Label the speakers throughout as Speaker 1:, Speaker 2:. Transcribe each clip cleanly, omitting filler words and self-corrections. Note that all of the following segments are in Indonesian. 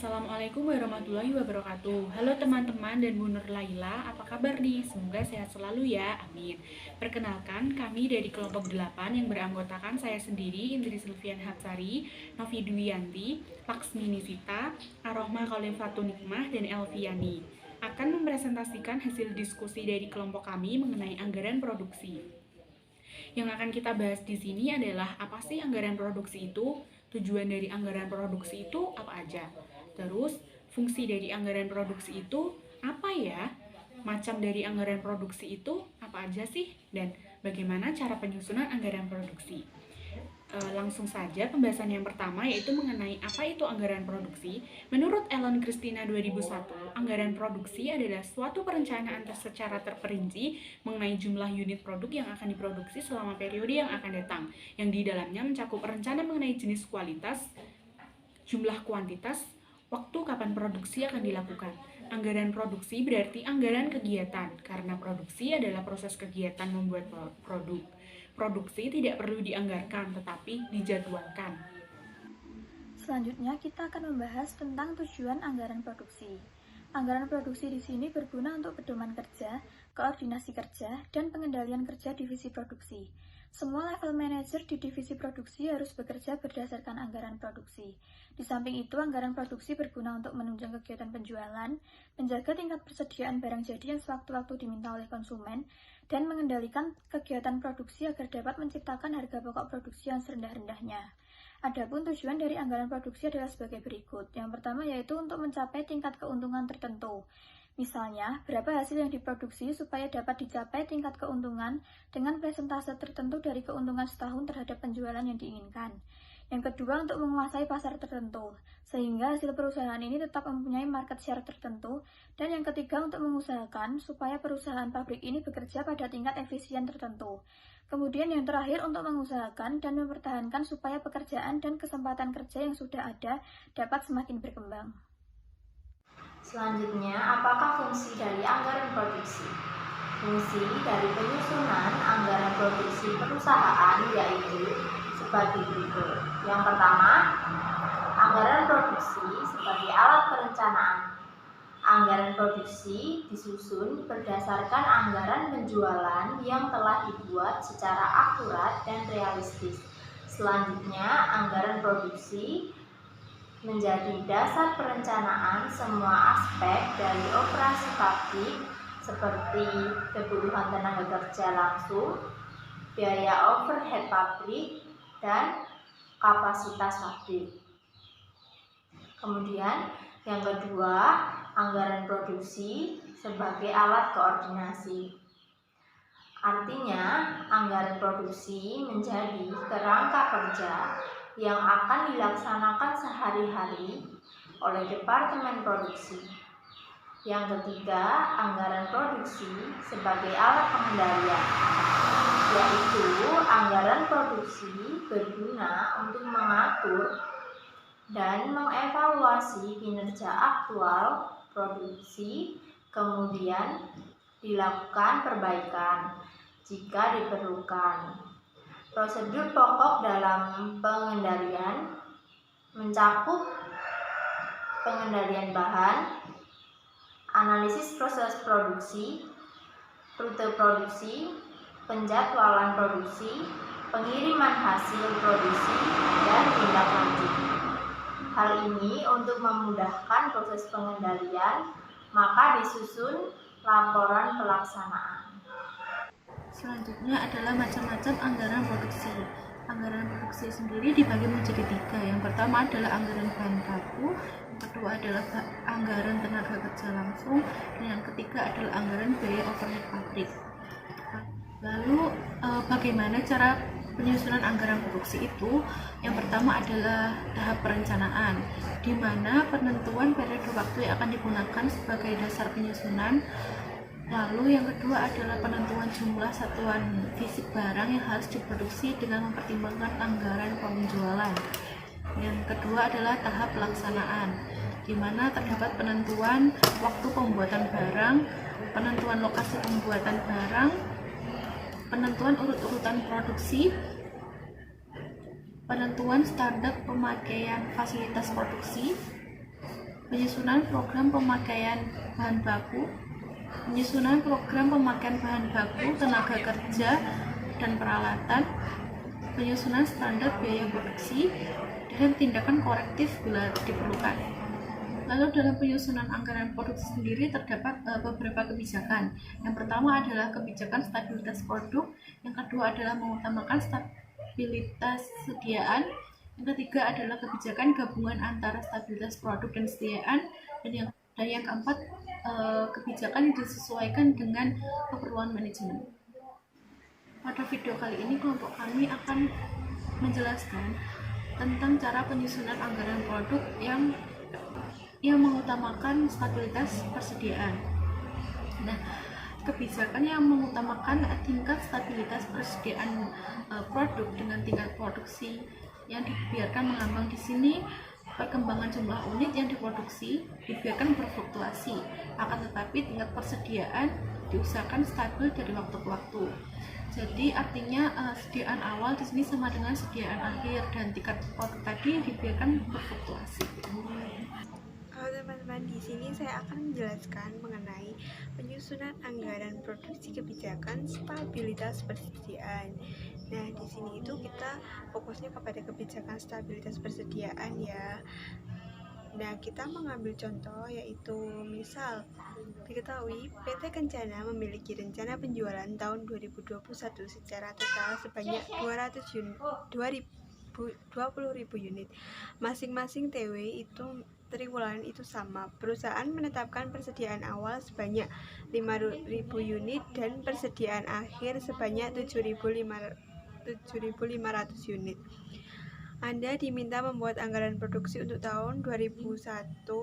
Speaker 1: Assalamualaikum warahmatullahi wabarakatuh. Halo teman-teman dan Bu Nur Laila, apa kabar nih? Semoga sehat selalu ya, amin. Perkenalkan, kami dari kelompok 8 yang beranggotakan saya sendiri, Indri Sylvian Hapsari, Novi Duyanti, Laksmi Nisita, Arohma Khalifatun Nikmah, dan Elviani akan mempresentasikan hasil diskusi dari kelompok kami mengenai anggaran produksi. Yang akan kita bahas di sini adalah apa sih anggaran produksi itu, tujuan dari anggaran produksi itu apa aja, terus fungsi dari anggaran produksi itu apa ya, macam dari anggaran produksi itu apa aja sih, dan bagaimana cara penyusunan anggaran produksi. Langsung saja pembahasan yang pertama, yaitu mengenai apa itu anggaran produksi. Menurut Ellen Christina 2001, anggaran produksi adalah suatu perencanaan secara terperinci mengenai jumlah unit produk yang akan diproduksi selama periode yang akan datang, yang di dalamnya mencakup rencana mengenai jenis, kualitas, jumlah, kuantitas, waktu kapan produksi akan dilakukan. Anggaran produksi berarti anggaran kegiatan, karena produksi adalah proses kegiatan membuat produk. Produksi tidak perlu dianggarkan, tetapi dijadwalkan.
Speaker 2: Selanjutnya, kita akan membahas tentang tujuan anggaran produksi. Anggaran produksi di sini berguna untuk pedoman kerja, koordinasi kerja, dan pengendalian kerja divisi produksi. Semua level manajer di divisi produksi harus bekerja berdasarkan anggaran produksi. Di samping itu, anggaran produksi berguna untuk menunjang kegiatan penjualan, menjaga tingkat persediaan barang jadi yang sewaktu-waktu diminta oleh konsumen, dan mengendalikan kegiatan produksi agar dapat menciptakan harga pokok produksi yang serendah-rendahnya. Adapun tujuan dari anggaran produksi adalah sebagai berikut. Yang pertama yaitu untuk mencapai tingkat keuntungan tertentu. Misalnya, berapa hasil yang diproduksi supaya dapat dicapai tingkat keuntungan dengan persentase tertentu dari keuntungan setahun terhadap penjualan yang diinginkan. Yang kedua, untuk menguasai pasar tertentu, sehingga hasil perusahaan ini tetap mempunyai market share tertentu. Dan yang ketiga, untuk mengusahakan supaya perusahaan pabrik ini bekerja pada tingkat efisien tertentu. Kemudian yang terakhir, untuk mengusahakan dan mempertahankan supaya pekerjaan dan kesempatan kerja yang sudah ada dapat semakin berkembang.
Speaker 3: Selanjutnya, apakah fungsi dari anggaran produksi? Fungsi dari penyusunan anggaran produksi perusahaan yaitu sebagai berikut. Yang pertama, anggaran produksi sebagai alat perencanaan. Anggaran produksi disusun berdasarkan anggaran penjualan yang telah dibuat secara akurat dan realistis. Selanjutnya, anggaran produksi menjadi dasar perencanaan semua aspek dari operasi pabrik seperti kebutuhan tenaga kerja langsung, biaya overhead pabrik, dan kapasitas pabrik. Kemudian yang kedua, anggaran produksi sebagai alat koordinasi. Artinya, anggaran produksi menjadi kerangka kerja yang akan dilaksanakan sehari-hari oleh Departemen Produksi. Yang ketiga, anggaran produksi sebagai alat pengendalian, yaitu anggaran produksi berguna untuk mengatur dan mengevaluasi kinerja aktual produksi, kemudian dilakukan perbaikan jika diperlukan. Prosedur pokok dalam pengendalian mencakup pengendalian bahan, analisis proses produksi, rute produksi, penjadwalan produksi, pengiriman hasil produksi, dan tindak lanjut. Hal ini untuk memudahkan proses pengendalian, maka disusun laporan pelaksanaan.
Speaker 4: Selanjutnya adalah macam-macam anggaran produksi. Anggaran produksi sendiri dibagi menjadi 3. Yang pertama adalah anggaran bahan baku, yang kedua adalah anggaran tenaga kerja langsung, dan yang ketiga adalah anggaran biaya overhead pabrik. Lalu bagaimana cara penyusunan anggaran produksi itu? Yang pertama adalah tahap perencanaan, di mana penentuan periode waktu yang akan digunakan sebagai dasar penyusunan. Lalu yang kedua adalah penentuan jumlah satuan fisik barang yang harus diproduksi dengan mempertimbangkan anggaran penjualan. Yang kedua adalah tahap pelaksanaan, di mana terdapat penentuan waktu pembuatan barang, penentuan lokasi pembuatan barang, penentuan urut-urutan produksi, penentuan standar pemakaian fasilitas produksi, penyusunan program pemakaian bahan baku, penyusunan program pemakaian bahan baku, tenaga kerja, dan peralatan, penyusunan standar biaya produksi, dan tindakan korektif bila diperlukan. Lalu dalam penyusunan anggaran produksi sendiri terdapat beberapa kebijakan. Yang pertama adalah kebijakan stabilitas produk, yang kedua adalah mengutamakan stabilitas sediaan, yang ketiga adalah kebijakan gabungan antara stabilitas produk dan sediaan, dan yang keempat kebijakan yang disesuaikan dengan keperluan manajemen. Pada video kali ini kelompok kami akan menjelaskan tentang cara penyusunan anggaran produk yang mengutamakan stabilitas persediaan. Nah, kebijakan yang mengutamakan tingkat stabilitas persediaan produk dengan tingkat produksi yang dibiarkan mengambang di sini. Perkembangan jumlah unit yang diproduksi dibiarkan berfluktuasi, akan tetapi tingkat persediaan diusahakan stabil dari waktu ke waktu. Jadi artinya sediaan awal di sini sama dengan sediaan akhir, dan tingkat produk tadi dibiarkan berfluktuasi.
Speaker 5: Halo teman-teman, di sini saya akan menjelaskan mengenai penyusunan anggaran produksi kebijakan stabilitas persediaan. Nah, di sini itu kita fokusnya kepada kebijakan stabilitas persediaan ya. Nah, kita mengambil contoh yaitu misal diketahui PT Kencana memiliki rencana penjualan tahun 2021 secara total sebanyak 20.000 unit. Masing-masing TW itu triwulan itu sama. Perusahaan menetapkan persediaan awal sebanyak 5.000 unit dan persediaan akhir sebanyak 7.500 unit. Anda diminta membuat anggaran produksi untuk tahun 2021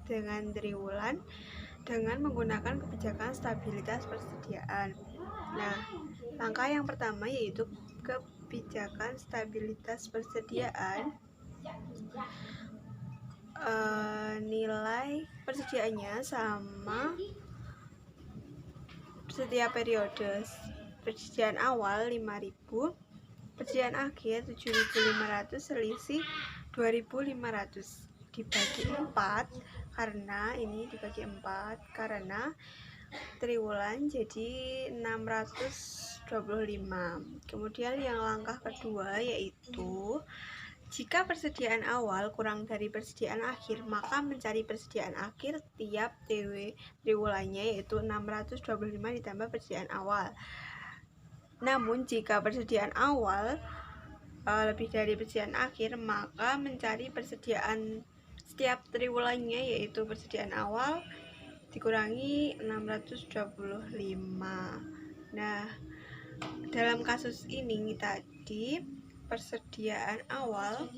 Speaker 5: dengan triwulan dengan menggunakan kebijakan stabilitas persediaan. Nah, langkah yang pertama yaitu kebijakan stabilitas persediaan. Nilai persediaannya sama setiap periode. Persediaan awal 5.000, persediaan akhir 7.500, selisih 2.500 dibagi 4 karena ini dibagi 4 karena triwulan jadi 625. Kemudian yang langkah kedua yaitu jika persediaan awal kurang dari persediaan akhir, maka mencari persediaan akhir tiap triwulannya yaitu 625 ditambah persediaan awal. Namun jika persediaan awal lebih dari persediaan akhir, maka mencari persediaan setiap triwulannya yaitu persediaan awal dikurangi 625. Nah, dalam kasus ini tadi persediaan awal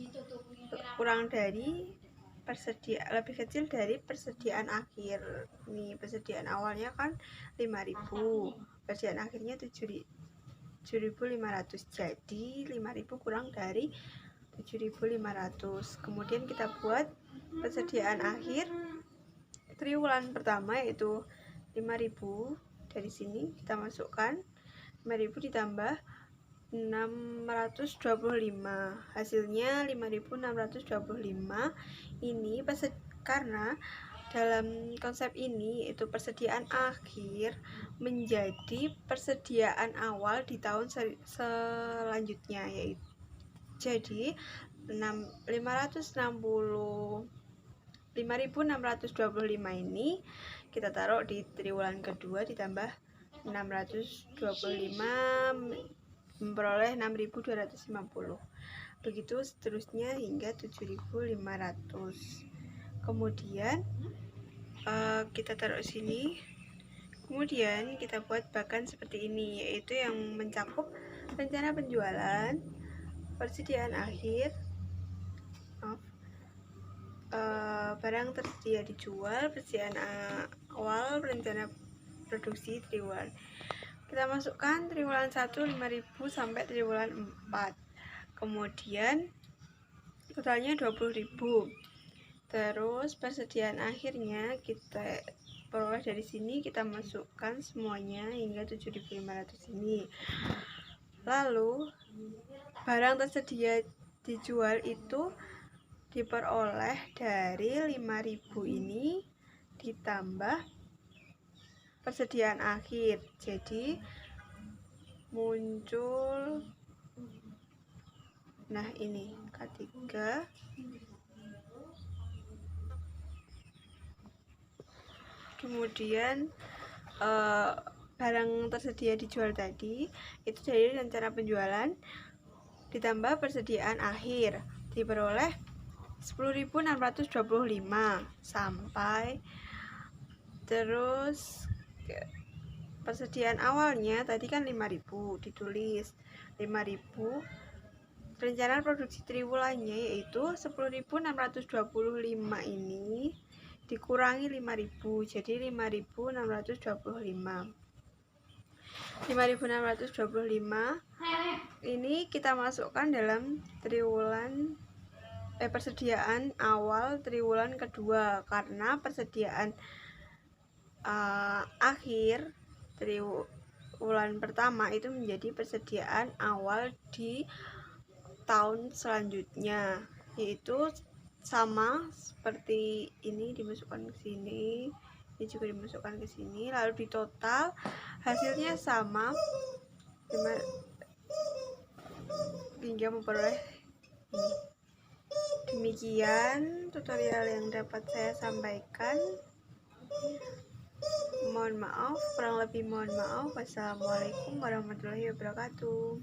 Speaker 5: lebih kecil dari persediaan akhir. Nih, persediaan awalnya kan 5.000, persediaan akhirnya 7.500. Jadi 5.000 kurang dari 7.500. Kemudian kita buat persediaan akhir triwulan pertama yaitu 5.000. Dari sini kita masukkan 5.000 ditambah 625, hasilnya 5.625. Ini karena dalam konsep ini yaitu persediaan akhir menjadi persediaan awal di tahun selanjutnya, yaitu jadi 5.625 ini kita taruh di triwulan kedua ditambah 625 memperoleh 6.250. Begitu seterusnya hingga 7.500. Kemudian kita taruh sini. Kemudian kita buat bagan seperti ini, yaitu yang mencakup rencana penjualan, persediaan akhir, barang tersedia dijual, persediaan awal, rencana produksi triwulan. Kita masukkan triwulan 1 5.000 sampai triwulan 4. Kemudian totalnya 20.000. Terus persediaan akhirnya kita peroleh dari sini, kita masukkan semuanya hingga 7.500 ini. Lalu barang tersedia dijual itu diperoleh dari 5.000 ini ditambah persediaan akhir. Jadi muncul, nah ini K3, kemudian barang tersedia dijual tadi itu dari rencana penjualan ditambah persediaan akhir diperoleh 10.625 sampai terus persediaan awalnya tadi kan 5.000, ditulis 5.000, rencana produksi triwulannya yaitu 10.625 ini dikurangi 5.000, jadi 5.625. 5.625 ini kita masukkan dalam triwulan persediaan awal triwulan kedua, karena persediaan akhir triwulan pertama itu menjadi persediaan awal di tahun selanjutnya, yaitu sama seperti ini dimasukkan ke sini, ini juga dimasukkan ke sini, lalu di total hasilnya sama hingga memperoleh ini. Demikian tutorial yang dapat saya sampaikan. Mohon maaf, kurang lebih mohon maaf. Wassalamualaikum warahmatullahi wabarakatuh.